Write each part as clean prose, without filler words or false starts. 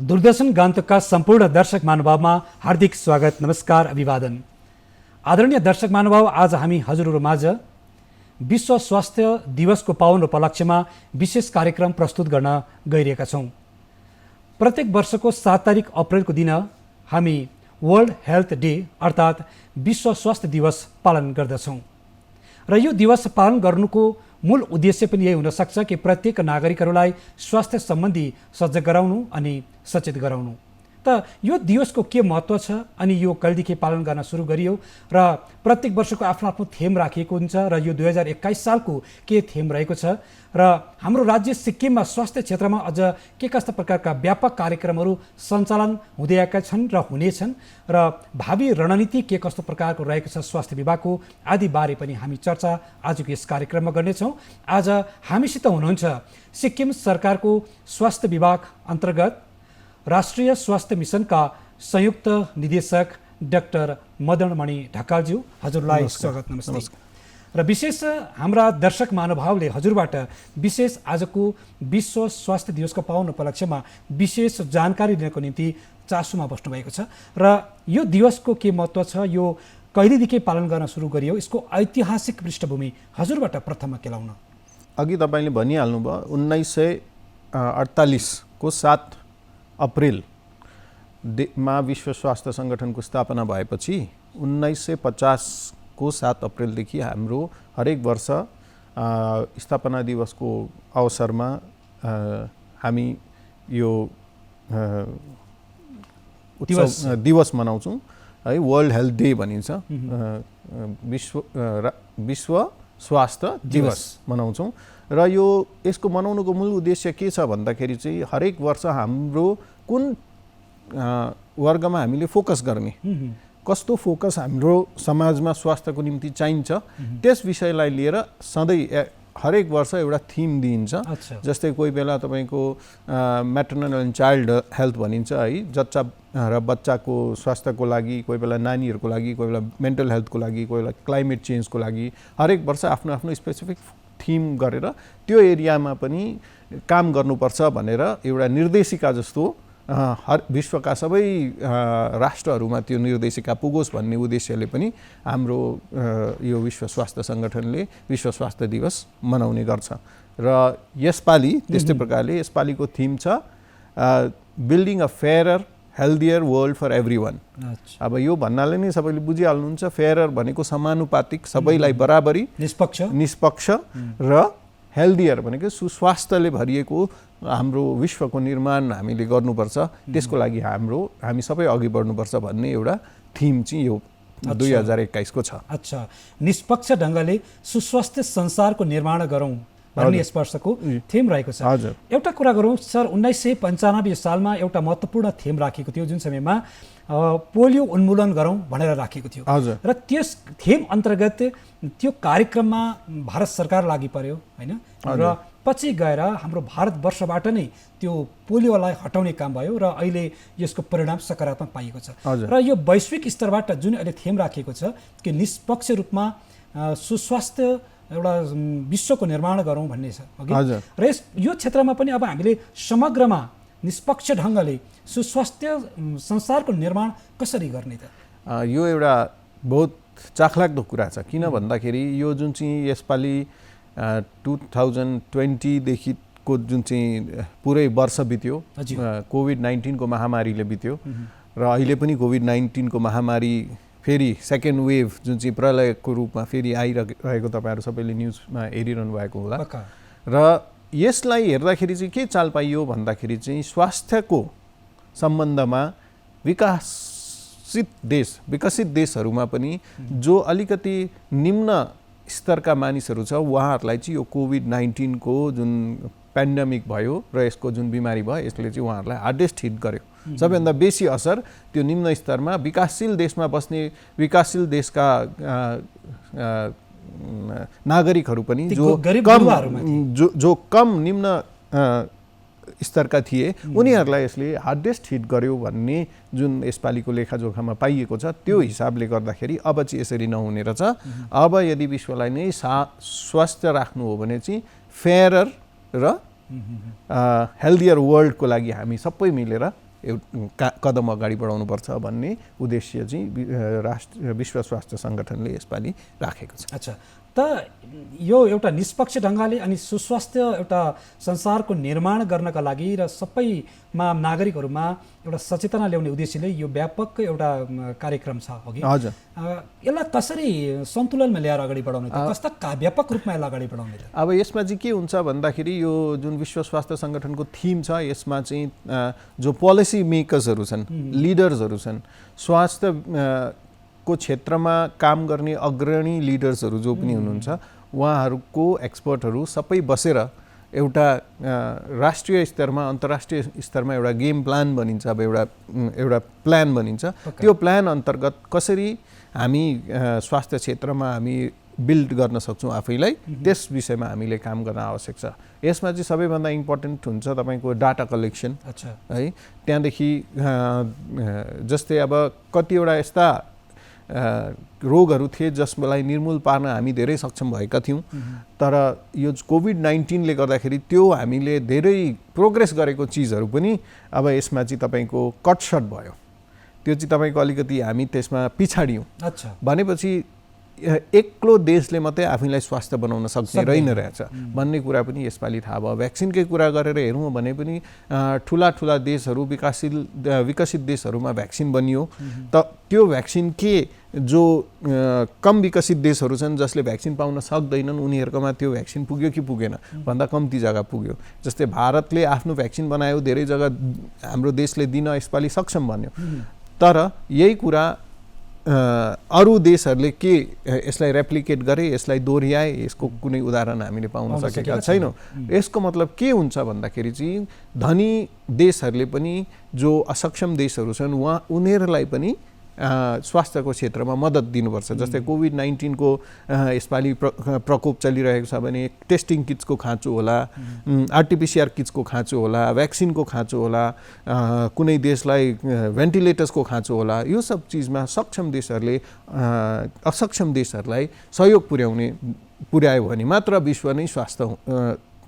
दूरदर्शन गान्तोकका सम्पूर्ण दर्शक महानुभावमा हार्दिक स्वागत, नमस्कार, अभिवादन। आदरणीय दर्शक महानुभाव, आज हामी हजुरहरूमाझ विश्व स्वास्थ्य दिवसको पावन उपलक्ष्यमा विशेष कार्यक्रम प्रस्तुत गर्न गइरहेका छौँ। प्रत्येक वर्षको 7 तारिक अप्रेलको दिन हामी वर्ल्ड हेल्थ डे अर्थात् विश्व स्वास्थ्य दिवस पालन गर्दछौँ र यो दिवस पालन गर्नुको मूल उद्देश्य पनि यही हुन सक्छ कि प्रत्येक नागरिकहरूलाई स्वास्थ्य सम्बन्धी सजग गराउनु अनि सचेत गराउनु। त यो दिवसको के महत्त्व छ अनि यो कहिलेदेखि पालन गर्न सुरु गरियो र प्रत्येक वर्षको आफ्नो आफ्नो थीम राखिएको हुन्छ र यो 2021 सालको के थीम रहेको छ र हाम्रो राज्य सिक्किममा स्वास्थ्य क्षेत्रमा अझ के कस्ता प्रकारका व्यापक कार्यक्रमहरू सञ्चालन हुँदै आएका छन् र हुनेछन् र भावी रणनीति के कस्तो प्रकारको रहेको छ स्वास्थ्य विभागको आदि बारे पनि हामी चर्चा आजको यस कार्यक्रममा गर्नेछौँ। आज हामीसित हुनुहुन्छ सिक्किम सरकारको स्वास्थ्य विभाग अन्तर्गत राष्ट्रिय स्वास्थ्य मिसनका संयुक्त निर्देशक डाक्टर मदनमणि ढकालज्यू, हजुरलाई स्वागत, नमस्ते। र विशेष हाम्रा दर्शक महानुभावले हजुरबाट विशेष आजको विश्व स्वास्थ्य दिवसको पावन उपलक्ष्यमा विशेष जानकारी लिनको निम्ति चासोमा बस्नुभएको छ र यो दिवसको के महत्त्व छ, यो कहिलेदेखि पालन गर्न सुरु गरियो, यसको ऐतिहासिक पृष्ठभूमि हजुरबाट प्रथममा केलाउन। अघि तपाईँले भनिहाल्नुभयो 1948 को 7 अप्रेलमा विश्व स्वास्थ्य सङ्गठनको स्थापना भएपछि 1950 को 7 अप्रेलदेखि हाम्रो हरेक वर्ष स्थापना दिवसको अवसरमा हामी यो दिवस मनाउँछौँ है। वर्ल्ड हेल्थ डे भनिन्छ, विश्व स्वास्थ्य दिवस मनाउँछौँ र यो यसको मनाउनुको मूल उद्देश्य के छ भन्दाखेरि चाहिँ हरेक वर्ष हाम्रो कुन वर्गमा हामीले फोकस गर्ने, कस्तो फोकस हाम्रो समाजमा स्वास्थ्यको निम्ति चाहिन्छ त्यस विषयलाई लिएर सधैँ हरेक वर्ष एउटा थिम दिइन्छ। जस्तै कोही बेला तपाईँको म्याटर्नल एन्ड चाइल्ड हेल्थ भनिन्छ है, जच्चा र बच्चाको स्वास्थ्यको लागि, कोही बेला नानीहरूको लागि, कोही बेला मेन्टल हेल्थको लागि, कोही बेला क्लाइमेट चेन्जको लागि हरेक वर्ष आफ्नो आफ्नो स्पेसिफिक थिम गरेर त्यो एरियामा पनि काम गर्नुपर्छ भनेर एउटा निर्देशिका जस्तो हर विश्वका सबै राष्ट्रहरूमा त्यो निर्देशिका पुगोस् भन्ने उद्देश्यले पनि हाम्रो यो विश्व स्वास्थ्य सङ्गठनले विश्व स्वास्थ्य दिवस मनाउने गर्छ। र यसपालि त्यस्तै प्रकारले यसपालिको थिम छ building a fairer healthier world for everyone. अब यो भन्नाले नै सबैले बुझिहाल्नुहुन्छ, फेयरर भनेको समानुपातिक, सबैलाई बराबरी, निष्पक्ष र हेल्दियर भनेको सुस्वास्थ्यले भरिएको हाम्रो विश्वको निर्माण हामीले गर्नुपर्छ, त्यसको लागि हामी सबै अघि बढ्नुपर्छ भन्ने एउटा थिम चाहिँ यो 2021 को छ। अच्छा, निष्पक्ष ढङ्गले सुस्वास्थ्य संसारको निर्माण गरौँ भन्ने यस वर्षको थिम रहेको छ। एउटा कुरा गरौँ सर, 1995 सालमा एउटा महत्त्वपूर्ण थिम राखेको थियो जुन समयमा पोलियो उन्मूलन गरौँ भनेर राखेको थियो र त्यस थिम अन्तर्गत त्यो कार्यक्रममा भारत सरकार लागि पर्यो होइन, र पछि गएर हाम्रो भारतवर्षबाट नै त्यो पोलियोलाई हटाउने काम भयो र अहिले यसको परिणाम सकारात्मक पाइएको छ। र यो वैश्विक स्तरबाट जुन अहिले थिम राखेको छ कि निष्पक्ष रूपमा सुस्वास्थ्य एउटा विश्वको निर्माण गरौँ भन्ने छ र यो क्षेत्रमा पनि अब हामीले समग्रमा निष्पक्ष ढङ्गले सुस्वास्थ्य संसारको निर्माण कसरी गर्ने त? यो एउटा बहुत चाखलाग्दो कुरा छ। किन भन्दाखेरि यो जुन चाहिँ यसपालि 2020 देखिको जुन चाहिँ पुरै वर्ष बित्यो, कोभिड-19 को महामारीले बित्यो र अहिले पनि कोभिड-19 को महामारी फेरि सेकेन्ड वेभ जुन चाहिँ प्रलयको रूपमा फेरि आइरहेको तपाईँहरू सबैले न्युजमा हेरिरहनु भएको होला। र यसलाई हेर्दाखेरि चाहिँ के चाल पाइयो भन्दाखेरि चाहिँ स्वास्थ्यको सम्बन्धमा विकसित देशहरूमा पनि जो अलिकति निम्न स्तरका मानिसहरू छ उहाँहरूलाई चाहिँ यो कोभिड-19 को जुन पेन्डेमिक भयो र यसको जुन बिमारी भयो यसले चाहिँ उहाँहरूलाई हार्डेस्ट हिट गर्यो। सबैभन्दा बेसी असर त्यो निम्न स्तरमा विकासशील देशमा बस्ने विकासशील देशका नागरिकहरू पनि जो कम निम्न स्तरका थिए उनीहरूलाई यसले हार्डेस्ट हिट गर्यो भन्ने जुन यसपालिको लेखाजोखामा पाइएको छ त्यो हिसाबले गर्दाखेरि अब चाहिँ यसरी नहुने रहेछ। अब यदि विश्वलाई नै स्वास्थ्य राख्नु हो भने चाहिँ फेयरर र हेल्दियर वर्ल्डको लागि हामी सबै मिलेर कदम अगाडि बढाउनुपर्छ भन्ने उद्देश्य चाहिँ विश्व स्वास्थ्य सङ्गठनले यसपालि राखेको छ। अच्छा, त यो एउटा निष्पक्ष ढङ्गले अनि सुस्वास्थ्य एउटा संसारको निर्माण गर्नका लागि र सबैमा नागरिकहरूमा एउटा सचेतना ल्याउने उद्देश्यले यो व्यापक एउटा कार्यक्रम छ हो कि? हजुर। यसलाई कसरी सन्तुलनमा ल्याएर अगाडि बढाउने त? कस्ता व्यापक रूपमा यसलाई अगाडि बढाउने त? अब यसमा चाहिँ के हुन्छ भन्दाखेरि यो जुन विश्व स्वास्थ्य सङ्गठनको थिम छ यसमा चाहिँ जो पोलिसी मेकर्सहरू छन्, लिडर्सहरू छन्, स्वास्थ्य को क्षेत्रमा काम गर्ने अग्रणी लिडर्सहरू जो पनि हुनुहुन्छ उहाँहरूको एक्सपर्टहरू सबै बसेर एउटा राष्ट्रिय स्तरमा अन्तर्राष्ट्रिय स्तरमा एउटा गेम प्लान बनिन्छ। अब एउटा प्लान बनिन्छ। त्यो प्लान अन्तर्गत कसरी हामी स्वास्थ्य क्षेत्रमा हामी बिल्ड गर्न सक्छौँ आफैलाई, त्यस विषयमा हामीले काम गर्न आवश्यक छ। यसमा चाहिँ सबैभन्दा इम्पोर्टेन्ट हुन्छ तपाईँको डाटा कलेक्सन। अच्छा, है, त्यहाँदेखि जस्तै अब कतिवटा यस्ता रोगहरू थिए जसलाई निर्मूल पार्न हामी धेरै सक्षम भएका थियौँ, तर यो कोभिड-19ले गर्दाखेरि त्यो हामीले धेरै प्रोग्रेस गरेको चिजहरू पनि अब यसमा चाहिँ तपाईँको कटसट भयो। त्यो चाहिँ तपाईँको अलिकति हामी त्यसमा पिछाडियौँ। अच्छा, भनेपछि एक्लो देशले मात्रै आफैलाई स्वास्थ्य बनाउन सक्ने रहेछ भन्ने कुरा पनि यसपालि थाहा भयो। भ्याक्सिनकै कुरा गरेर हेरौँ भने पनि ठुला देशहरू विकसित देशहरूमा भ्याक्सिन बनियो, त त्यो भ्याक्सिन के जो कम विकसित देशहरू छन् जसले भ्याक्सिन पाउन सक्दैनन् उनीहरूकोमा त्यो भ्याक्सिन पुग्यो कि पुगेन भन्दा कम्ती जग्गा पुग्यो। जस्तै भारतले आफ्नो भ्याक्सिन बनायो, धेरै जग्गा हाम्रो देशले दिन यसपालि सक्षम बन्यो, तर यही कुरा अरू देशहरूले के यसलाई रेप्लिकेट गरे, यसलाई दोहोऱ्याए, यसको कुनै उदाहरण हामीले पाउन सकेका छैनौँ। यसको मतलब के हुन्छ भन्दाखेरि चाहिँ धनी देशहरूले पनि जो असक्षम देशहरू छन् उनीहरूलाई पनि स्वास्थ्यको क्षेत्रमा मद्दत दिनुपर्छ। जस्तै कोभिड-19 को यसपालि प्रकोप चलिरहेको छ भने टेस्टिङ किट्सको खाँचो होला, आरटिपिसिआर किट्सको खाँचो होला, भ्याक्सिनको खाँचो होला, कुनै देशलाई भेन्टिलेटर्सको खाँचो होला। यो सब चिजमा सक्षम देशहरूले असक्षम देशहरूलाई सहयोग पुर्यायो भने मात्र विश्व नै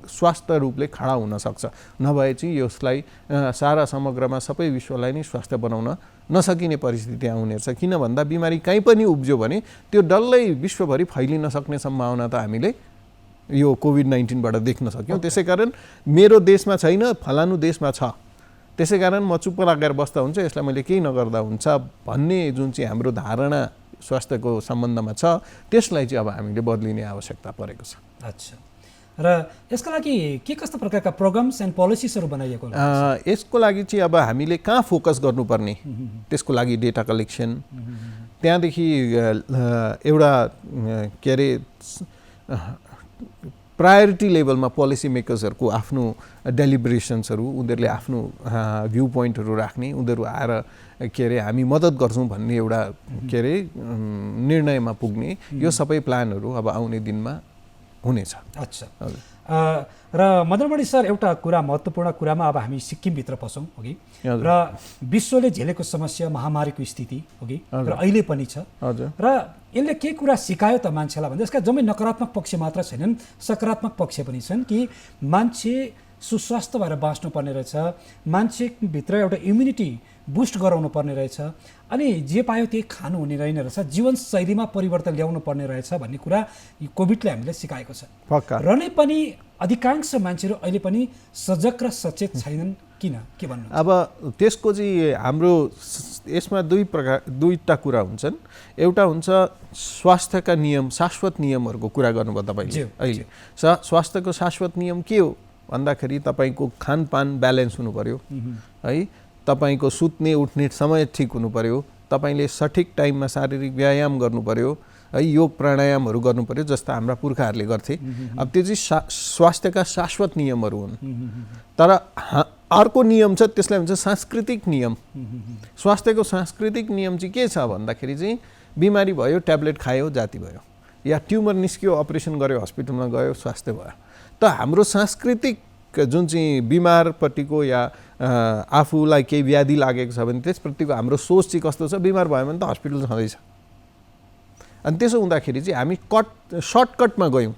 स्वास्थ्य रूपले खडा हुन सक्छ। नभए चाहिँ यसलाई सारा समग्रमा सबै विश्वलाई नै स्वास्थ्य बनाउन नसकिने परिस्थिति आउने छ। किन भन्दा बिमारी कहीँ पनि उब्ज्यो भने त्यो डल्लै विश्वभरि फैलिन सक्ने सम्भावना त हामीले यो कोभिड-19बाट देख्न सक्यौँ। त्यसै कारण मेरो देशमा छैन, फलानु देशमा छ, त्यसै कारण म चुप्प लागेर बस्दा हुन्छ, यसलाई मैले केही नगर्दा हुन्छ भन्ने जुन चाहिँ हाम्रो धारणा स्वास्थ्यको सम्बन्धमा छ त्यसलाई चाहिँ अब हामीले बदलिने आवश्यकता परेको छ। अच्छा, र यसका लागि के कस्ता प्रकारका प्रोग्राम्स एन्ड पोलिसिसहरू बनाइएको होला? यसको लागि चाहिँ अब हामीले कहाँ फोकस गर्नुपर्ने, त्यसको लागि डेटा कलेक्सन, त्यहाँदेखि एउटा के अरे प्रायोरिटी लेभलमा पोलिसी मेकर्सहरूको आफ्नो डेलिब्रेसन्सहरू, उनीहरूले आफ्नो भ्यू पोइन्टहरू राख्ने, उनीहरू आएर के अरे हामी मद्दत गर्छौँ भन्ने एउटा के अरे निर्णयमा पुग्ने, यो सबै प्लानहरू अब आउने दिनमा हुनेछ। अच्छा, र मदनमणि सर, एउटा कुरा महत्त्वपूर्ण कुरामा अब हामी सिक्किमभित्र पसौँ हो कि, र विश्वले झेलेको समस्या महामारीको स्थिति हो कि, र अहिले पनि छ, र यसले के कुरा सिकायो त मान्छेलाई भन्दा यसका जम्मै नकारात्मक पक्ष मात्र छैनन्, सकारात्मक पक्ष पनि छन् कि मान्छे सुस्वास्थ्य भएर बाँच्नुपर्ने रहेछ, मान्छेभित्र एउटा इम्युनिटी बुस्ट गराउनु पर्ने रहेछ, अनि जे पायो त्यही खानु हुने रहेन रहेछ, जीवनशैलीमा परिवर्तन ल्याउनु पर्ने रहेछ भन्ने कुरा कोभिडले हामीले सिकाएको छ। र नै पनि अधिकांश मान्छेहरू अहिले पनि सजग र सचेत छैनन्, किन, के भन्नु? अब त्यसको चाहिँ हाम्रो यसमा दुईटा कुरा हुन्छन्। एउटा हुन्छ स्वास्थ्यका नियम, शाश्वत नियमहरूको कुरा गर्नुभयो तपाईँले। अहिले स्वास्थ्यको शाश्वत नियम के हो भन्दाखेरि तपाईँको खानपान ब्यालेन्स हुनु पर्यो है, तपाईँको सुत्ने उठ्ने समय ठिक हुनु पर्यो, तपाईँले सठिक टाइममा शारीरिक व्यायाम गर्नु पर्यो है, योग प्राणायामहरू गर्नु पर्यो जस्ता हाम्रा पुर्खाहरूले गर्थे। अब त्यो चाहिँ स्वास्थ्यका शाश्वत नियमहरू हुन्। तर अर्को नियम छ, त्यसलाई भन्छ सांस्कृतिक नियम। स्वास्थ्यको सांस्कृतिक नियम चाहिँ के छ भन्दाखेरि चाहिँ बिमारी भयो, ट्याब्लेट खायो, जाती भयो, या ट्युमर निस्क्यो, अपरेसन गर्यो, हस्पिटलमा गयो, स्वास्थ्य भयो। त हाम्रो सांस्कृतिक जुन चाहिँ बिमारपट्टिको या आफूलाई केही व्याधि लागेको छ भने त्यसप्रतिको हाम्रो सोच चाहिँ कस्तो छ, बिमार भयो भने त हस्पिटल छँदैछ। अनि त्यसो हुँदाखेरि चाहिँ हामी सर्टकटमा गयौँ,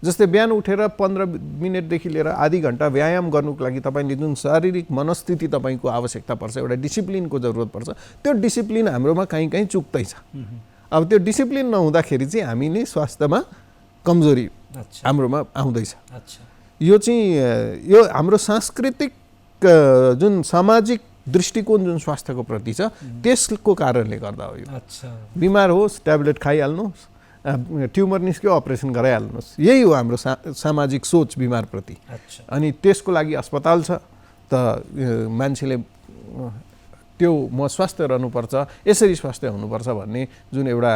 जस्तै बिहान उठेर 15 मिनेटदेखि लिएर आधी घण्टा व्यायाम गर्नुको लागि तपाईँले जुन शारीरिक मनस्थिति तपाईँको आवश्यकता पर्छ, एउटा डिसिप्लिनको जरुरत पर्छ, त्यो डिसिप्लिन हाम्रोमा कहीँ चुक्दैछ। अब त्यो डिसिप्लिन नहुँदाखेरि चाहिँ हामीले स्वास्थ्यमा कमजोरी हाम्रोमा आउँदैछ। यो चाहिँ यो हाम्रो सांस्कृतिक जुन सामाजिक दृष्टिकोण जुन स्वास्थ्यको प्रति छ त्यसको कारणले गर्दा हो। यो बिमार होस् ट्याब्लेट खाइहाल्नुहोस्, ट्युमर निस्क्यो अपरेसन गराइहाल्नुहोस्, यही हो हाम्रो सामाजिक सोच बिमारप्रति। अनि त्यसको लागि अस्पताल छ त मान्छेले त्यो म स्वस्थ रहनुपर्छ, यसरी स्वस्थ हुनुपर्छ भन्ने जुन एउटा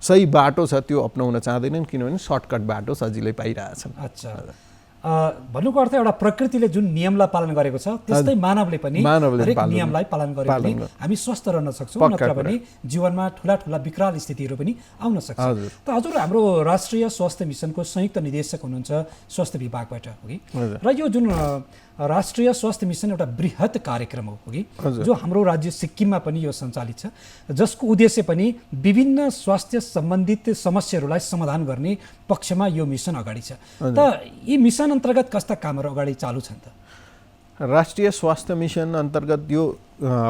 सही बाटो छ त्यो अपनाउन चाहँदैनन्, किनभने सर्टकट बाटो सजिलै पाइरहेछन्। भन्नुको अर्थ एउटा प्रकृतिले जुन नियमलाई पालन गरेको छ त्यस्तै मानवले पनि हरेक नियमलाई पालन गरे भने हामी स्वस्थ रहन सक्छौँ, नत्र भने जीवनमा ठुला विकराल स्थितिहरू पनि आउन सक्छ। त हजुर हाम्रो राष्ट्रिय स्वास्थ्य मिसनको संयुक्त निर्देशक हुनुहुन्छ स्वास्थ्य विभागबाट हो कि, र यो जुन राष्ट्रिय स्वास्थ्य मिसन एउटा बृहत कार्यक्रम हो कि जो हाम्रो राज्य सिक्किममा पनि यो सञ्चालित छ, जसको उद्देश्य पनि विभिन्न स्वास्थ्य सम्बन्धित समस्याहरूलाई समाधान गर्ने पक्षमा यो मिसन अगाडि छ। त यी मिसन अन्तर्गत कस्ता कामहरू अगाडि चालु छन् त? राष्ट्रिय स्वास्थ्य मिसन अन्तर्गत यो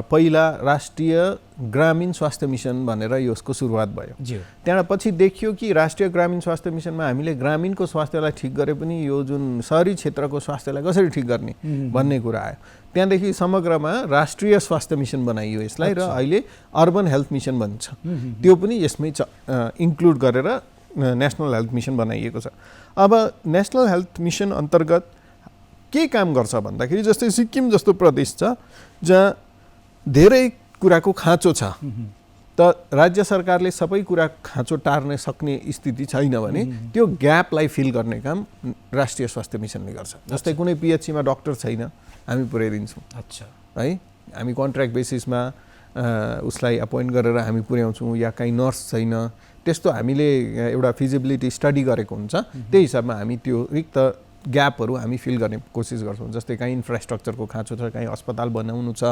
पहिला राष्ट्रिय ग्रामीण स्वास्थ्य मिसन भनेर यसको सुरुवात भयो। त्यहाँबाट पछि देखियो कि राष्ट्रिय ग्रामीण स्वास्थ्य मिसनमा हामीले ग्रामीणको स्वास्थ्यलाई ठिक गरे पनि यो जुन शहरी क्षेत्रको स्वास्थ्यलाई कसरी ठिक गर्ने भन्ने कुरा आयो। त्यहाँदेखि समग्रमा राष्ट्रिय स्वास्थ्य मिसन बनाइयो यसलाई, र अहिले अर्बन हेल्थ मिसन भन्छ, त्यो पनि यसमै इन्क्लुड गरेर नेसनल हेल्थ मिसन बनाइएको छ। अब नेसनल हेल्थ मिसन अन्तर्गत के काम गर्छ भन्दाखेरि, जस्तै सिक्किम जस्तो प्रदेश छ जहाँ धेरै कुराको खाँचो छ, त राज्य सरकारले सबै कुरा खाँचो टार्न सक्ने स्थिति छैन भने त्यो ग्यापलाई फिल गर्ने काम राष्ट्रिय स्वास्थ्य मिसनले गर्छ। जस्तै कुनै पिएचसीमा डाक्टर छैन, हामी पुर्याइदिन्छौँ है, हामी कन्ट्र्याक्ट बेसिसमा उसलाई अपोइन्ट गरेर हामी पुर्याउँछौँ, या काहीँ नर्स छैन, त्यस्तो हामीले एउटा फिजिबिलिटी स्टडी गरेको हुन्छ, त्यही हिसाबमा हामी त्यो रिक्त ग्यापहरू हामी फिल गर्ने कोसिस गर्छौँ। जस्तै काहीँ इन्फ्रास्ट्रक्चरको खाँचो छ, काहीँ अस्पताल बनाउनु छ,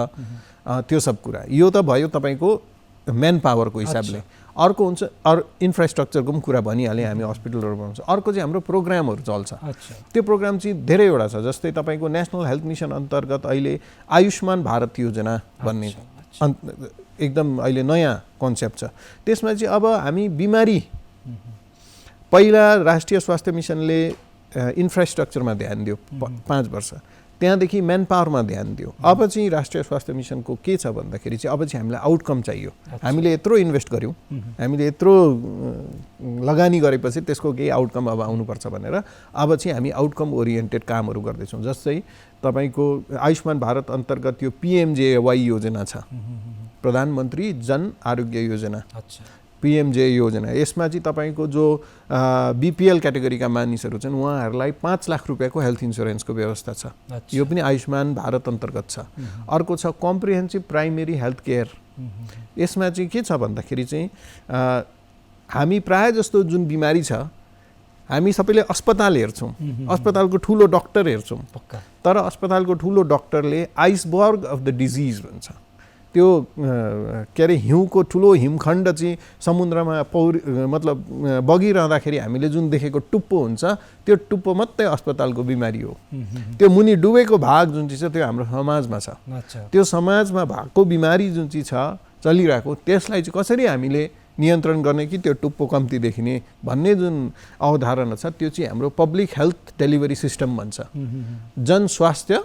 त्यो सब कुरा। यो त भयो तपाईँको म्यान पावरको हिसाबले। अर्को हुन्छ इन्फ्रास्ट्रक्चरको पनि कुरा भनिहालेँ, हामी हस्पिटलहरू बनाउँछ। अर्को चाहिँ हाम्रो प्रोग्रामहरू चल्छ, त्यो प्रोग्राम चाहिँ धेरैवटा छ। जस्तै तपाईँको नेसनल हेल्थ मिसन अन्तर्गत अहिले आयुष्मान भारत योजना भन्ने एकदम अहिले नयाँ कन्सेप्ट छ। त्यसमा चाहिँ अब हामी बिमारी, पहिला राष्ट्रिय स्वास्थ्य मिसनले इन्फ्रास्ट्रक्चरमा ध्यान दियो 5 वर्ष, त्यहाँदेखि म्यान पावरमा ध्यान दियो। अब चाहिँ राष्ट्रिय स्वास्थ्य मिसनको के छ भन्दाखेरि चाहिँ अब चाहिँ हामीलाई आउटकम चाहियो। हामीले यत्रो इन्भेस्ट गऱ्यौँ, हामीले यत्रो लगानी गरेपछि त्यसको केही आउटकम अब आउनुपर्छ भनेर अब चाहिँ हामी आउटकम ओरिएन्टेड कामहरू गर्दैछौँ। जस्तै तपाईँको आयुष्मान भारत अन्तर्गत यो PMJAY योजना छ, प्रधानमन्त्री जन आरोग्य योजना, PMJ योजना। यसमा चाहिँ तपाईँको जो BPL क्याटेगोरीका मानिसहरू छन् उहाँहरूलाई 5 लाख रुपियाँको हेल्थ इन्सुरेन्सको व्यवस्था छ, यो पनि आयुष्मान भारत अन्तर्गत छ। अर्को छ कम्प्रिहेन्सिभ प्राइमेरी हेल्थ केयर। यसमा चाहिँ के छ भन्दाखेरि चाहिँ हामी प्रायः जस्तो जुन बिमारी छ हामी सबैले अस्पताल हेर्छौँ, अस्पतालको ठुलो डक्टर हेर्छौँ, तर अस्पतालको ठुलो डक्टरले आइसबर्ग अफ द डिजिज भन्छ। त्यो के अरे हिउँको ठुलो हिमखण्ड चाहिँ समुद्रमा मतलब बगिरहँदाखेरि हामीले जुन देखेको टुप्पो हुन्छ त्यो टुप्पो मात्रै अस्पतालको बिमारी हो। त्यो मुनि डुबेको भाग जुन चाहिँ छ त्यो हाम्रो समाजमा छ। त्यो समाजमा भएको बिमारी जुन चाहिँ छ चलिरहेको, त्यसलाई चाहिँ कसरी हामीले नियन्त्रण गर्ने कि त्यो टुप्पो कम्ती देखिने भन्ने जुन अवधारणा छ त्यो चाहिँ हाम्रो पब्लिक हेल्थ डेलिभरी सिस्टम भन्छ, जन स्वास्थ्य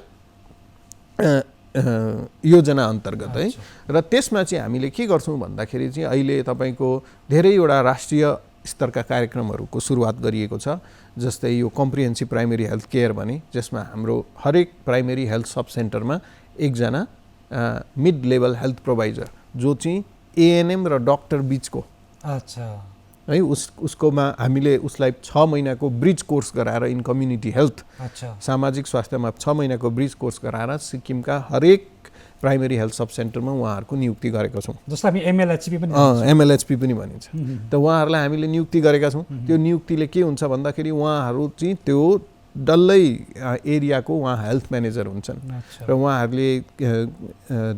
योजना अन्तर्गत है। र त्यसमा चाहिँ हामीले के गर्छौँ भन्दाखेरि चाहिँ अहिले तपाईँको धेरैवटा राष्ट्रिय स्तरका कार्यक्रमहरूको सुरुवात गरिएको छ। जस्तै यो कम्प्रिहेन्सिभ प्राइमेरी हेल्थ केयर भने, जसमा हाम्रो हरेक प्राइमेरी हेल्थ सब सेन्टरमा एकजना मिड लेभल हेल्थ प्रोभाइजर जो चाहिँ ANM र डक्टर बिचको है, उसकोमा हामीले उसलाई 6 महिनाको ब्रिज कोर्स गराएर इन कम्युनिटी हेल्थ, सामाजिक स्वास्थ्यमा 6 महिनाको ब्रिज कोर्स गराएर सिक्किमका हरेक प्राइमेरी हेल्थ सब सेन्टरमा उहाँहरूको नियुक्ति गरेका छौँ। जस्तो हामी MLHP पनि भनिन्छ। त उहाँहरूलाई हामीले नियुक्ति गरेका छौँ। त्यो नियुक्तिले के हुन्छ भन्दाखेरि उहाँहरू चाहिँ त्यो डल्लै एरियाको उहाँ हेल्थ म्यानेजर हुन्छन् र उहाँहरूले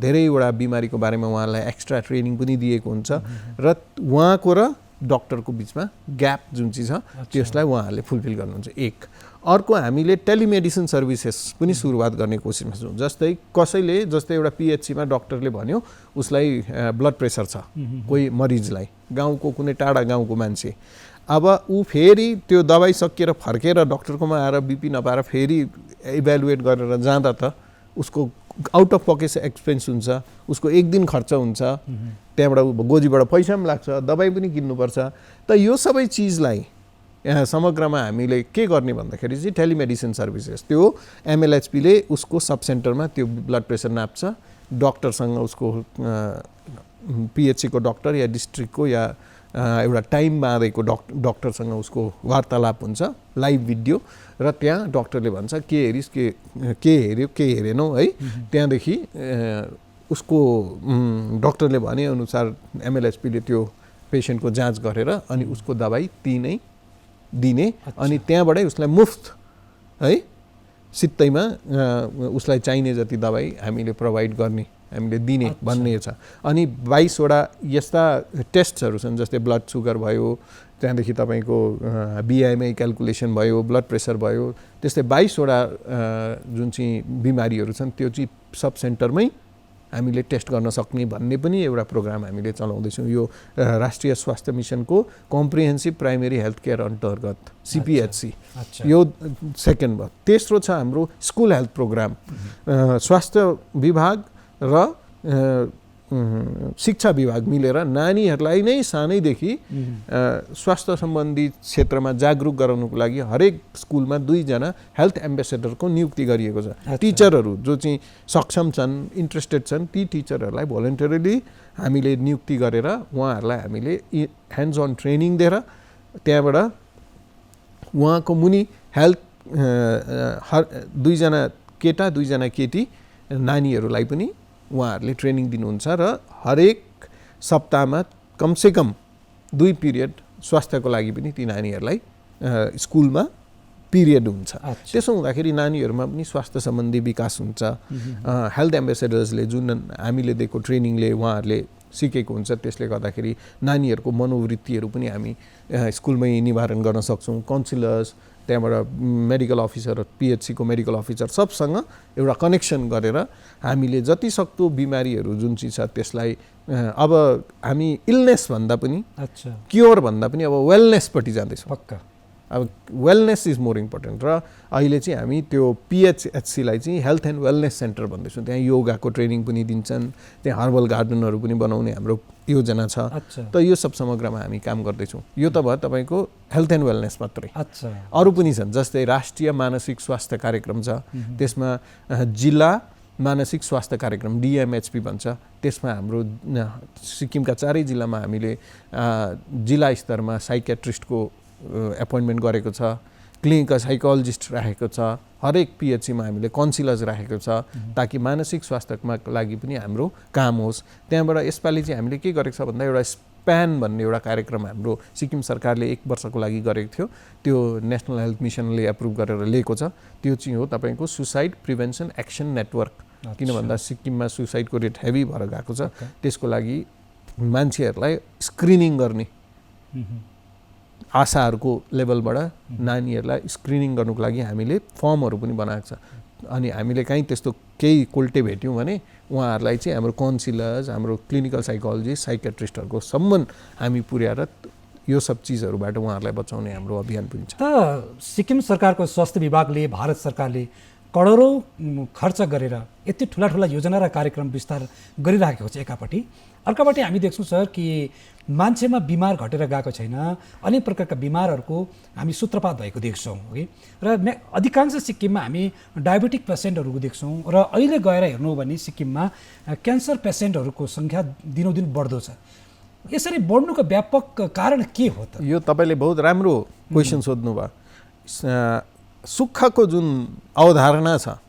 धेरैवटा बिमारीको बारेमा उहाँलाई एक्स्ट्रा ट्रेनिङ पनि दिएको हुन्छ र उहाँको र डक्टरको बिचमा ग्याप जुन चाहिँ छ त्यसलाई उहाँहरूले फुलफिल गर्नुहुन्छ। एक अर्को हामीले टेलिमेडिसिन सर्भिसेस पनि सुरुवात गर्ने कोसिसमा छौँ। जस्तै एउटा पिएचसीमा डक्टरले भन्यो उसलाई ब्लड प्रेसर छ कोही मरिजलाई, गाउँको कुनै टाढा गाउँको मान्छे, अब ऊ फेरि त्यो दबाई सकिएर फर्केर डक्टरकोमा आएर बिपी नपाएर फेरि इभ्यालुएट गरेर जाँदा त उसको आउट अफ पकेट एक्सपेन्स हुन्छ, उसको एक दिन खर्च हुन्छ, त्यहाँबाट गोजीबाट पैसा पनि लाग्छ, दबाई पनि किन्नुपर्छ। त यो सबै चिजलाई समग्रमा हामीले के गर्ने भन्दाखेरि चाहिँ टेलिमेडिसिन सर्भिसेस, त्यो एमएलएचपीले उसको सब सेन्टरमा त्यो ब्लड प्रेसर नाप्छ, डक्टरसँग उसको पिएचसीको डक्टर या डिस्ट्रिक्टको या एउटा टाइम बाँधेको डक्टरसँग उसको वार्तालाप हुन्छ, लाइभ भिडियो, र त्यहाँ डक्टरले भन्छ के हेरिस् के हेऱ्यो के हेरेनौ है। त्यहाँदेखि उसको डक्टरले भनेअनुसार एमएलएचपीले त्यो पेसेन्टको जाँच गरेर अनि उसको दबाई दिने अनि त्यहाँबाटै उसलाई मुफ्त है सित्तैमा उसलाई चाहिने जति दबाई हामीले प्रोभाइड गर्ने, हामीले दिने भन्ने छ। अनि 22 वटा यस्ता टेस्टहरू छन्, जस्तै ब्लड सुगर भयो, त्यहाँदेखि तपाईँको बिएमआई क्यालकुलेसन भयो, ब्लड प्रेसर भयो, त्यस्तै 22 वटा जुन चाहिँ बिमारीहरू छन् त्यो चाहिँ सब सेन्टरमै हामीले टेस्ट गर्न सक्ने भन्ने पनि एउटा प्रोग्राम हामीले चलाउँदैछौँ। यो राष्ट्रिय स्वास्थ्य मिसनको कम्प्रिहेन्सिभ प्राइमेरी हेल्थ केयर अन्तर्गत सिपिएचसी, यो सेकेन्ड भयो। तेस्रो छ हाम्रो स्कुल हेल्थ प्रोग्राम। स्वास्थ्य विभाग र शिक्षा विभाग मिलेर नानीहरूलाई नै सानैदेखि स्वास्थ्य सम्बन्धी क्षेत्रमा जागरुक गराउनुको लागि हरेक स्कुलमा 2 जना हेल्थ एम्बेसेडरको नियुक्ति गरिएको छ। टिचरहरू जो चाहिँ सक्षम छन्, इन्ट्रेस्टेड छन्, ती टिचरहरूलाई भोलिन्टरीली हामीले नियुक्ति गरेर उहाँहरूलाई हामीले ह्यान्ड्स अन ट्रेनिङ दिएर त्यहाँबाट उहाँको मुनि हेल्थ 2 जना केटा 2 जना केटी नानीहरूलाई पनि उहाँहरूले ट्रेनिङ दिनुहुन्छ र हरेक सप्ताहमा कमसेकम 2 पिरियड स्वास्थ्यको लागि पनि ती नानीहरूलाई स्कुलमा पिरियड हुन्छ। त्यसो हुँदाखेरि नानीहरूमा पनि स्वास्थ्य सम्बन्धी विकास हुन्छ। हेल्थ एम्बेसेडर्सले जुन हामीले दिएको ट्रेनिङले उहाँहरूले सिकेको हुन्छ, त्यसले गर्दाखेरि नानीहरूको मनोवृत्तिहरू पनि हामी स्कुलमै निवारण गर्न सक्छौँ। काउन्सिलर्स, त्यहाँबाट मेडिकल अफिसर, पिएचसीको मेडिकल अफिसर सबसँग एउटा कनेक्सन गरेर हामीले जति सक्दो बिमारीहरू जुन चाहिँ छ त्यसलाई अब हामी इलनेस भन्दा पनि क्योर भन्दा पनि अब वेलनेसपट्टि जाँदैछौँ। पक्का अब वेलनेस इज मोर इम्पोर्टेन्ट। र अहिले चाहिँ हामी त्यो पिएचएचसीलाई चाहिँ हेल्थ एन्ड वेलनेस सेन्टर भन्दैछौँ। त्यहाँ योगाको ट्रेनिङ पनि दिन्छन्, त्यहाँ हर्बल गार्डनहरू पनि बनाउने हाम्रो योजना छ। त यो सब समग्रमा हामी काम गर्दैछौँ। यो त भयो तपाईँको हेल्थ एन्ड वेलनेस मात्रै। अरू पनि छन्, जस्तै राष्ट्रिय मानसिक स्वास्थ्य कार्यक्रम छ, त्यसमा जिल्ला मानसिक स्वास्थ्य कार्यक्रम डिएमएचपी भन्छ, त्यसमा हाम्रो सिक्किमका 4 जिल्लामा हामीले जिल्ला स्तरमा साइकियाट्रिस्टको एपोइन्टमेन्ट गरेको छ, क्लिनिकल साइकोलोजिस्ट राखेको छ, हरेक पिएचसीमा हामीले काउन्सिलर्स राखेको छ, ताकि मानसिक स्वास्थ्यमा लागि पनि हाम्रो काम होस्। त्यहाँबाट यसपालि चाहिँ हामीले के गरेको छ भन्दा एउटा स्प्यान भन्ने एउटा कार्यक्रम हाम्रो सिक्किम सरकारले 1 वर्षको लागि गरेको थियो, त्यो नेसनल हेल्थ मिसनले एप्रुभ गरेर लिएको छ। त्यो चाहिँ हो तपाईँको सुसाइड प्रिभेन्सन एक्सन नेटवर्क। किन भन्दा सिक्किममा सुसाइडको रेट हेभी भएर गएको छ, त्यसको लागि मान्छेहरूलाई स्क्रिनिङ गर्ने आशाहरूको लेभलबाट नानीहरूलाई स्क्रिनिङ गर्नुको लागि हामीले फर्महरू पनि बनाएको छ। अनि हामीले कहीँ त्यस्तो केही कोल्टे भेट्यौँ भने उहाँहरूलाई चाहिँ हाम्रो काउन्सिलर्स, हाम्रो क्लिनिकल साइकोलोजिस्ट, साइकियाट्रिस्टहरूको सम्म हामी पुर्याएर यो सब चिजहरूबाट उहाँहरूलाई बचाउने हाम्रो अभियान पनि छ। त सिक्किम सरकारको स्वास्थ्य विभागले, भारत सरकारले करोडौँ खर्च गरेर यति ठुला योजना र कार्यक्रम विस्तार गरिराखेको छ एकापट्टि, अर्कापट्टि हामी देख्छौँ सर कि मान्छेमा बिमार घटेर गएको छैन, अनेक प्रकारका बिमारहरूको हामी सूत्रपात भएको देख्छौँ है। र अधिकांश सिक्किममा हामी डायबेटिक पेसेन्टहरू देख्छौँ र अहिले गएर हेर्नु हो भने सिक्किममा क्यान्सर पेसेन्टहरूको सङ्ख्या दिनोदिन बढ्दो छ। यसरी बढ्नुको व्यापक कारण के हो त? यो तपाईँले बहुत राम्रो क्वेसन सोध्नुभयो। सुखको जुन अवधारणा छ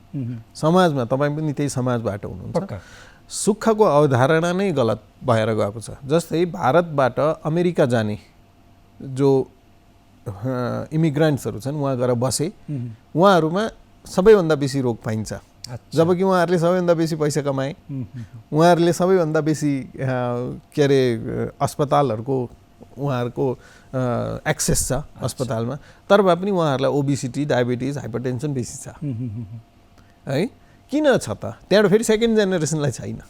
समाजमा, तपाईँ पनि त्यही समाजबाट हुनुहुन्छ, सुखको अवधारणा नै गलत भएर गएको छ। जस्तै भारतबाट अमेरिका जाने जो इमिग्रेन्ट्सहरू छन्, उहाँ गएर बसे, उहाँहरूमा सबैभन्दा बेसी रोग पाइन्छ, जबकि उहाँहरूले सबैभन्दा बेसी पैसा कमाए, उहाँहरूले सबैभन्दा बेसी के अरे अस्पतालहरूको उहाँहरूको एक्सेस छ अस्पतालमा, तर भए पनि उहाँहरूलाई ओबिसिटी, डायबिटिज, हाइपरटेन्सन बेसी छ है। किन छ त? त्यहाँबाट फेरि सेकेन्ड जेनेरेसनलाई छैन।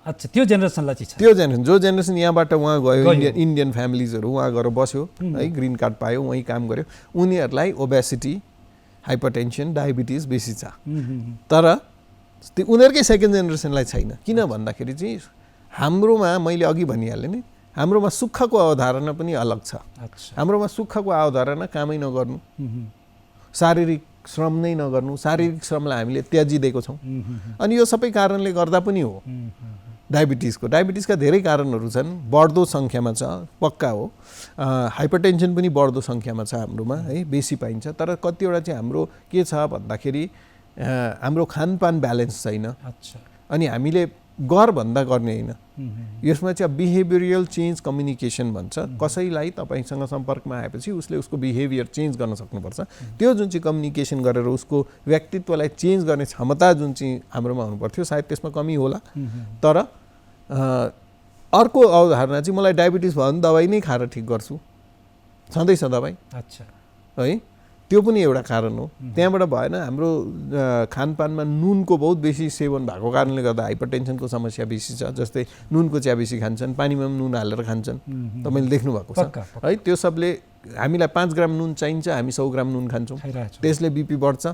अच्छा, त्यो जेनेरेसनलाई चाहिँ छ। त्यो जेनेरेसन, जो जेनेरेसन यहाँबाट उहाँ गयो, इन्डियन फ्यामिलीजहरू उहाँ गएर बस्यो है, ग्रिन कार्ड पायो, वहीँ काम गर्यो, उनीहरूलाई ओबेसिटी, हाइपरटेन्सन, डायबिटिज बेसी छ। तर त्यो उनीहरूकै सेकेन्ड जेनेरेसनलाई छैन। किन भन्दाखेरि चाहिँ हाम्रोमा, मैले अघि भनिहालेँ नि, हाम्रोमा सुखको अवधारणा पनि अलग छ। हाम्रोमा सुखको अवधारणा कामै नगर्नु, शारीरिक श्रम नै नगर्नु, शारीरिक श्रमलाई हामीले त्याजिदिएको छौँ। अनि यो सबै कारणले गर्दा पनि हो डायबिटिजका धेरै कारणहरू छन्, बढ्दो सङ्ख्यामा छ, पक्का हो। हाइपरटेन्सन पनि बढ्दो सङ्ख्यामा छ हाम्रोमा है, बेसी पाइन्छ। तर कतिवटा चाहिँ हाम्रो के छ भन्दाखेरि हाम्रो खानपान ब्यालेन्स छैन। अनि हामीले भन्दा गर्ने होइन, यसमा चाहिँ बिहेभियरल चेन्ज कम्युनिकेसन भन्छ। कसैलाई तपाईँसँग सम्पर्कमा आएपछि उसले उसको बिहेभियर चेन्ज गर्न सक्नुपर्छ। त्यो जुन चाहिँ कम्युनिकेसन गरेर उसको व्यक्तित्वलाई चेन्ज गर्ने क्षमता जुन चाहिँ हाम्रोमा हुनुपर्थ्यो, सायद त्यसमा कमी होला। तर अर्को अवधारणा चाहिँ मलाई डायबिटिज भयो भने दबाई नै खाएर ठिक गर्छु, छँदैछ दबाई है, त्यो पनि एउटा कारण हो। त्यहाँबाट भएन, हाम्रो खानपानमा नुनको बहुत बेसी सेवन भएको कारणले गर्दा हाइपरटेन्सनको समस्या बेसी छ। जस्तै नुनको चिया बेसी खान्छन्, पानीमा पनि नुन हालेर खान्छन्, तपाईँले देख्नु भएको छ है। त्यो सबले हामीलाई 5 ग्राम नुन चाहिन्छ, हामी 100 ग्राम नुन खान्छौँ, त्यसले बिपी बढ्छ।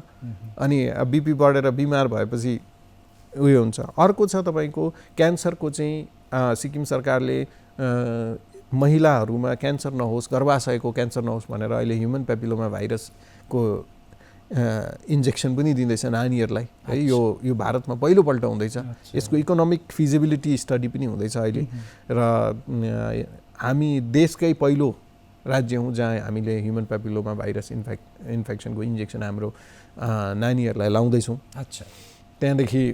अनि बिपी बढेर बिमार भएपछि उयो हुन्छ। अर्को छ तपाईँको क्यान्सरको चाहिँ सिक्किम सरकारले महिलाहरूमा क्यान्सर नहोस्, गर्भाशयको क्यान्सर नहोस् भनेर अहिले ह्युमन पेपिलोमा भाइरसको इन्जेक्सन पनि दिँदैछ नानीहरूलाई है। यो भारतमा पहिलोपल्ट हुँदैछ। यसको इकोनोमिक फिजिबिलिटी स्टडी पनि हुँदैछ अहिले। र हामी देशकै पहिलो राज्य हौँ जहाँ हामीले ह्युमन पेपिलोमा भाइरस इन्फेक्सनको इन्जेक्सन हाम्रो नानीहरूलाई लाउँदैछौँ। त्यहाँदेखि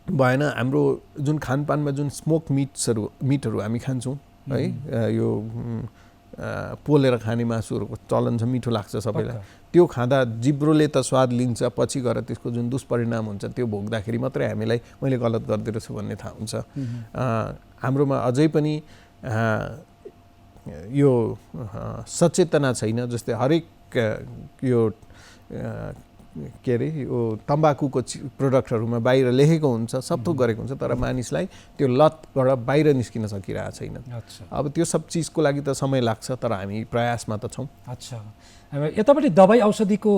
भएन, हाम्रो जुन खानपानमा जुन स्मोक मिटहरू हामी खान्छौँ है, यो पोलेर खाने मासुहरूको चलन छ, मिठो लाग्छ सबैलाई। त्यो खाँदा जिब्रोले त स्वाद लिन्छ, पछि गएर त्यसको जुन दुष्परिणाम हुन्छ त्यो भोग्दाखेरि मात्रै हामीलाई मैले गलत गर्दैछु भन्ने थाहा हुन्छ। हाम्रोमा अझै पनि यो सचेतना छैन। जस्तै हरेक यो के अरे यो तम्बाकुको प्रोडक्टहरूमा बाहिर लेखेको हुन्छ, सब थोक गरेको हुन्छ, तर मानिसलाई त्यो लतबाट बाहिर निस्किन सकिरहेको छैन। अब त्यो सब चिजको लागि त समय लाग्छ, तर हामी प्रयासमा त छौँ। यतापट्टि दबाई औषधिको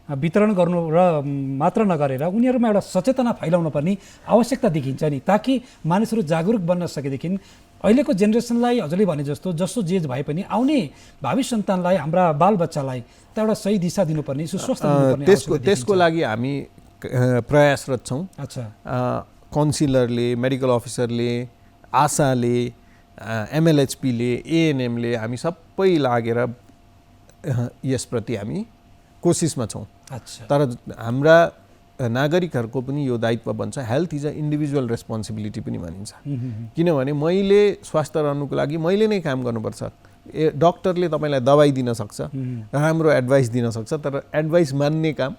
वितरण गर्नु र मात्र नगरेर उनीहरूमा एउटा सचेतना फैलाउन पर्ने आवश्यकता देखिन्छ नि, ताकि मानिसहरू जागरुक बन्न सकेदेखि अहिलेको जेनेरेसनलाई हजुरले भने जस्तो जसो जेज भए पनि आउने भावी सन्तानलाई, हाम्रा बालबच्चालाई त एउटा सही दिशा दिनुपर्ने, सुस्वस्थ दिनुपर्ने। त्यसको लागि हामी प्रयासरत छौँ। काउन्सिलरले, मेडिकल अफिसरले, आशाले, एमएलएचपीले, एएनएमले हामी सबै लागेर यसप्रति हामी कोसिसमा छौँ। तर हाम्रा नागरिकहरूको पनि यो दायित्व बन्छ। Health is a individual responsibility पनि भनिन्छ। किनभने मैले स्वास्थ्य रहनुको लागि मैले नै काम गर्नुपर्छ। डक्टरले तपाईँलाई दबाई दिन सक्छ, राम्रो एडभाइस दिन सक्छ, तर एडभाइस मान्ने काम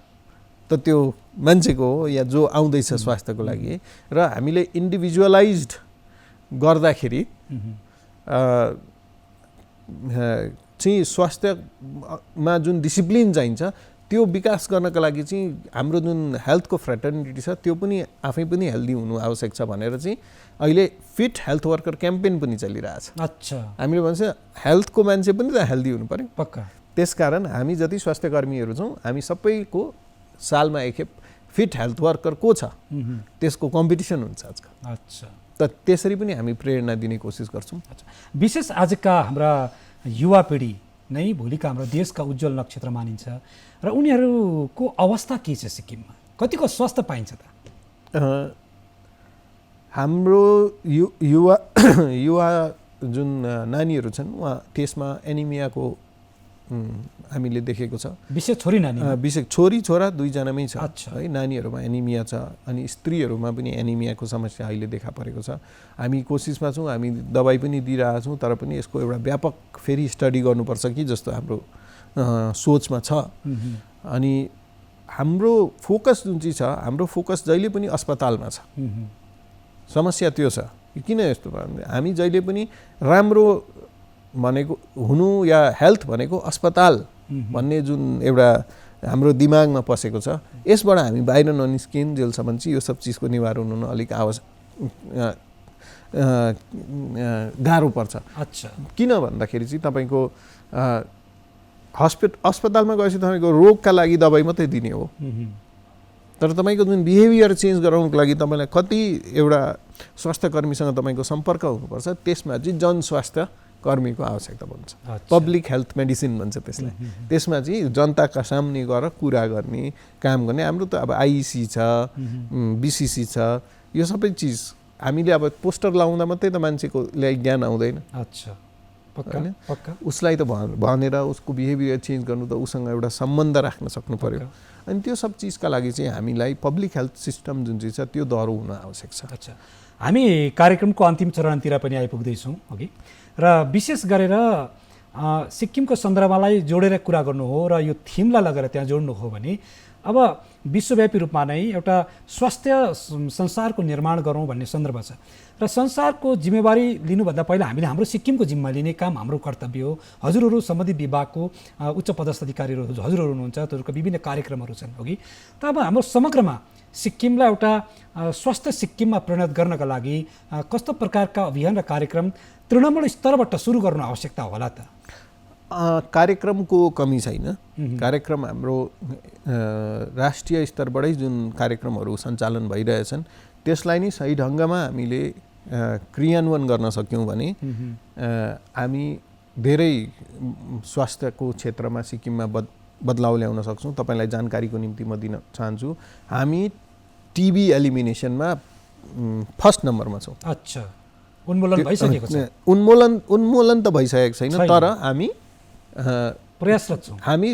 त त्यो मान्छेको हो या जो आउँदैछ स्वास्थ्यको लागि। र हामीले इन्डिभिजुअलाइज्ड गर्दाखेरि चाहिँ स्वास्थ्यमा जुन डिसिप्लिन चाहिन्छ त्यो विकास गर्नका लागि चाहिँ हाम्रो जुन हेल्थको फ्रेटर्निटी छ त्यो पनि आफै पनि हेल्दी हुनु आवश्यक छ भनेर चाहिँ अहिले फिट हेल्थ वर्कर क्याम्पेन पनि चलिरहेछ। हामीले भन्छ हेल्थको मान्छे पनि त हेल्दी हुनु पर्यो। पक्का। त्यसकारण हामी जति स्वास्थ्य कर्मीहरू छौँ हामी सबैको सालमा एकखेप फिट हेल्थ वर्कर को छ त्यसको कम्पिटिसन हुन्छ आजकल। त त्यसरी पनि हामी प्रेरणा दिने कोसिस गर्छौँ। विशेष आजका हाम्रा युवा पिँढी नै भोलिका हाम्रो देशका उज्जवल नक्षत्र मानिन्छ र उनीहरूको अवस्था के छ सिक्किममा? कतिको स्वास्थ्य पाइन्छ त? हाम्रो युवा जुन नानीहरू छन् उहाँ त्यसमा एनिमियाको हामीले देखेको छ। विशेष छोरी नानी? विशेष छोरी छोरा दुईजनामै छ है। नानीहरूमा एनिमिया छ अनि स्त्रीहरूमा पनि एनिमियाको समस्या अहिले देखा परेको छ। हामी कोसिसमा छौँ, हामी दबाई पनि दिइरहेका छौँ, तर पनि यसको एउटा व्यापक फेरि स्टडी गर्नुपर्छ कि जस्तो हाम्रो सोचमा छ। अनि हाम्रो फोकस जुन चाहिँ छ, हाम्रो फोकस जहिले पनि अस्पतालमा छ। समस्या त्यो छ किन यस्तो भयो भने हामी जहिले पनि राम्रो भनेको हुनु या हेल्थ भनेको अस्पताल भन्ने जुन एउटा हाम्रो दिमागमा पसेको छ, यसबाट हामी बाहिर ननिस्किन्जेलसम्म चाहिँ यो सब चिजको निवारण हुन अलिक गाह्रो पर्छ। अच्छा, किन भन्दाखेरि चाहिँ तपाईँको अस्पतालमा गएपछि तपाईँको रोगका लागि दबाई मात्रै दिने हो, तर तपाईँको जुन बिहेभियर चेन्ज गराउनको लागि तपाईँलाई कति एउटा स्वास्थ्य कर्मीसँग तपाईँको सम्पर्क हुनुपर्छ, त्यसमा चाहिँ जनस्वास्थ्य कर्मीको आवश्यकता पर्छ। पब्लिक हेल्थ मेडिसिन भन्छ त्यसलाई। त्यसमा चाहिँ जनताका सामने गएर कुरा गर्ने, काम गर्ने। हाम्रो त अब आइसी छ, बिसिसी छ, यो सबै चिज हामीले अब पोस्टर लाउँदा मात्रै त मान्छेको ज्ञान आउँदैन। अच्छा, पक्का उसलाई त भनेर उसको बिहेभियर चेन्ज गर्नु त उसँग एउटा सम्बन्ध राख्न सक्नु पर्यो। अनि त्यो सब चिजका लागि चाहिँ हामीलाई पब्लिक हेल्थ सिस्टम जुन चाहिँ छ त्यो दह्रो हुन आवश्यक छ। अच्छा, हामी कार्यक्रमको अन्तिम चरणतिर पनि आइपुग्दैछौँ अघि, र विशेष गरेर सिक्किमको सन्दर्भलाई जोडेर कुरा गर्नु हो र यो थिमलाई लगेर त्यहाँ जोड्नु हो भने अब विश्वव्यापी रूपमा नै एउटा स्वास्थ्य संसारको निर्माण गरौँ भन्ने सन्दर्भ छ र संसारको जिम्मेवारी लिनुभन्दा पहिला हामीले हाम्रो सिक्किमको जिम्मा लिने काम हाम्रो कर्तव्य हो। हजुरहरू सम्बन्धित विभागको उच्च पदस्थ अधिकारीहरू हजुरहरू हुनुहुन्छ, तपाईँहरूको विभिन्न कार्यक्रमहरू छन् अघि। त अब हाम्रो समग्रमा सिक्किमलाई एउटा स्वास्थ्य सिक्किममा परिणत गर्नका लागि कस्तो प्रकारका अभियान र कार्यक्रम तृणमूल स्तरबाट सुरु गर्नु आवश्यकता होला त? कार्यक्रमको कमी छैन। कार्यक्रम हाम्रो राष्ट्रिय स्तरबाटै जुन कार्यक्रमहरू सञ्चालन भइरहेछन् त्यसलाई नै सही ढङ्गमा हामीले क्रियान्वयन गर्न सक्यौँ भने हामी धेरै स्वास्थ्यको क्षेत्रमा सिक्किममा बदलाव ल्याउन सक्छौँ। तपाईँलाई जानकारीको निम्ति म दिन चाहन्छु, हामी टिबी एलिमिनेसनमा फर्स्ट नम्बरमा छौँ। अच्छा, उन्मूलन भइसकेको छ? उन्मूलन त भइसकेको छैन, तर हामी प्रयासरत छौँ। हामी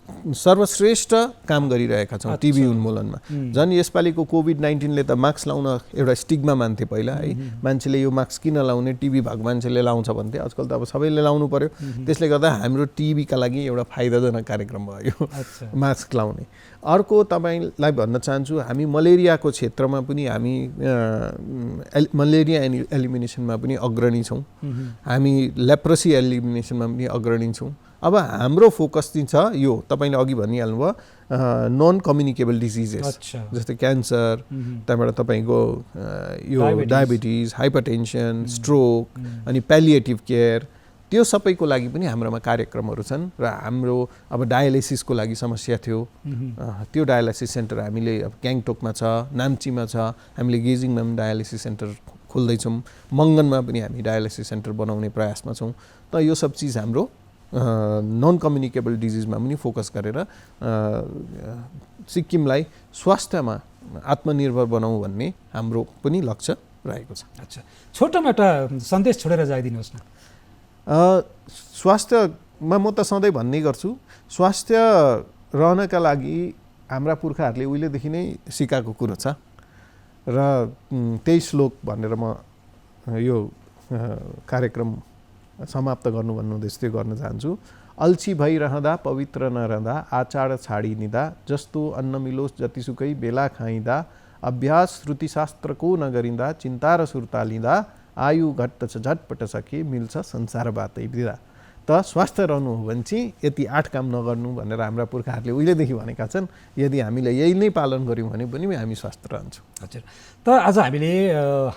सर्वश्रेष्ठ काम गरिरहेका छौँ टिबी उन्मूलनमा। झन् यसपालिको कोभिड-19ले त मास्क लाउन एउटा स्टिग्मा मान्थे पहिला है, मान्छेले यो मास्क किन लाउने, टिबी भएको मान्छेले लाउँछ भन्थे, आजकल त अब सबैले लाउनु पर्यो। त्यसले गर्दा हाम्रो टिबीका लागि एउटा फाइदाजनक कार्यक्रम भयो मास्क लाउने। अर्को तपाईँलाई भन्न चाहन्छु, हामी मलेरियाको क्षेत्रमा पनि हामी मलेरिया एलिमिनेसनमा पनि अग्रणी छौँ, हामी लेप्रोसी एलिमिनेसनमा पनि अग्रणी छौँ। अब हाम्रो फोकस चाहिँ छ यो तपाईँले अघि भनिहाल्नुभयो नन कम्युनिकेबल डिजिजेस, जस्तै क्यान्सर, त्यहाँबाट तपाईँको यो डायबिटिज, हाइपरटेन्सन, स्ट्रोक, अनि प्यालिएटिभ केयर, त्यो सबैको लागि पनि हाम्रोमा कार्यक्रमहरू छन्। र हाम्रो अब डायलाइसिसको लागि समस्या थियो, त्यो डायलाइसिस सेन्टर हामीले अब ग्याङटोकमा छ, नाम्चीमा छ, हामीले गेजिङमा पनि डायलाइसिस सेन्टर खोल्दैछौँ, मङ्गनमा पनि हामी डायलाइसिस सेन्टर बनाउने प्रयासमा छौँ। त यो सब चिज हाम्रो नन कम्युनिकेबल डिजिजमा पनि फोकस गरेर सिक्किमलाई स्वास्थ्यमा आत्मनिर्भर बनाउँ भन्ने हाम्रो पनि लक्ष्य रहेको छ। अच्छा, छोटोमा एउटा सन्देश छोडेर जाइदिनुहोस् न। स्वास्थ्यमा म त सधैँ भन्ने गर्छु, स्वास्थ्य रहनका लागि हाम्रा पुर्खाहरूले उहिलेदेखि नै सिकाएको कुरो छ र त्यही श्लोक भनेर म यो कार्यक्रम समाप्त गर्नु भन्नुहुँदैछ त्यो गर्न चाहन्छु। अल्छी भइरहँदा पवित्र नरहँदा आचार छाडिनिँदा, जस्तो अन्न मिलोस् जतिसुकै बेला खाइँदा, अभ्यास श्रुतिशास्त्रको नगरिँदा, चिन्ता र सुर्ता लिँदा, आयु घट्दछ झटपट सके मिल्छ संसारबाटै बिदा। त स्वास्थ्य रहनु हो भने चाहिँ यति 8 काम नगर्नु भनेर हाम्रा पुर्खाहरूले उहिलेदेखि भनेका छन्। यदि हामीले यही नै पालन गऱ्यौँ भने पनि हामी स्वस्थ रहन्छौँ। हजुर, त आज हामीले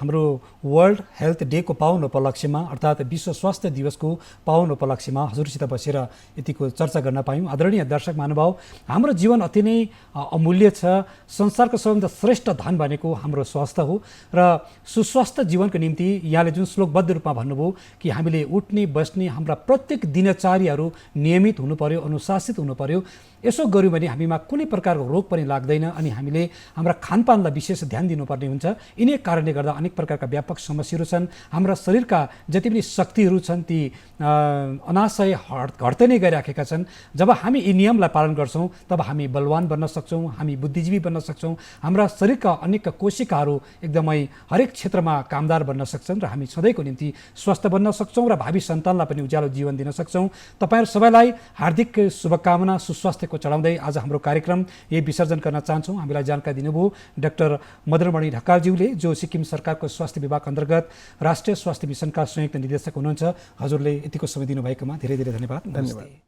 हाम्रो वर्ल्ड हेल्थ डेको पावन उपलक्ष्यमा अर्थात् विश्व स्वास्थ्य दिवसको पावन उपलक्ष्यमा हजुरसित बसेर यतिको चर्चा गर्न पायौँ। आदरणीय दर्शक महानुभाव, हाम्रो जीवन अति नै अमूल्य छ। संसारको सबैभन्दा श्रेष्ठ धन भनेको हाम्रो स्वास्थ्य हो र सुस्वास्थ्य जीवनको निम्ति यहाँले जुन श्लोकबद्ध रूपमा भन्नुभयो कि हामीले उठ्ने बस्ने हाम्रा प्रत्येक दिनचर्याहरू नियमित हुनु पर्यो, अनुशासित हुनु पर्यो। यसो गऱ्यौँ भने हामीमा कुनै प्रकारको रोग पनि लाग्दैन अनि हामीले हाम्रा खानपानलाई विशेष ध्यान दिनुपर्ने हुन्छ। यिनै कारणले गर्दा अनेक प्रकारका व्यापक समस्याहरू छन्। हाम्रा शरीरका जति पनि शक्तिहरू छन् ती अनाशय घट्दै नै गइराखेका छन्। जब हामी यी नियमलाई पालन गर्छौँ तब हामी बलवान बन्न सक्छौँ, हामी बुद्धिजीवी बन्न सक्छौँ, हाम्रा शरीरका अनेक कोशिकाहरू एकदमै हरेक क्षेत्रमा कामदार बन्न सक्छन् र हामी सधैँको निम्ति स्वस्थ बन्न सक्छौँ र भावी सन्तानलाई पनि उज्यालो जीवन दिन दिन सक्छौँ। तपाईँहरू सबैलाई हार्दिक शुभकामना सुस्वास्थ्यको चढाउँदै आज हाम्रो कार्यक्रम यही विसर्जन गर्न चाहन्छौँ। हामीलाई जानकारी दिनुभयो डाक्टर मदनमणि ढकालज्यूले, जो सिक्किम सरकारको स्वास्थ्य विभाग अन्तर्गत राष्ट्रिय स्वास्थ्य मिसनका संयुक्त निर्देशक हुनुहुन्छ। हजुरले यतिको समय दिनुभएकोमा धेरै धेरै धन्यवाद। धन्यवाद।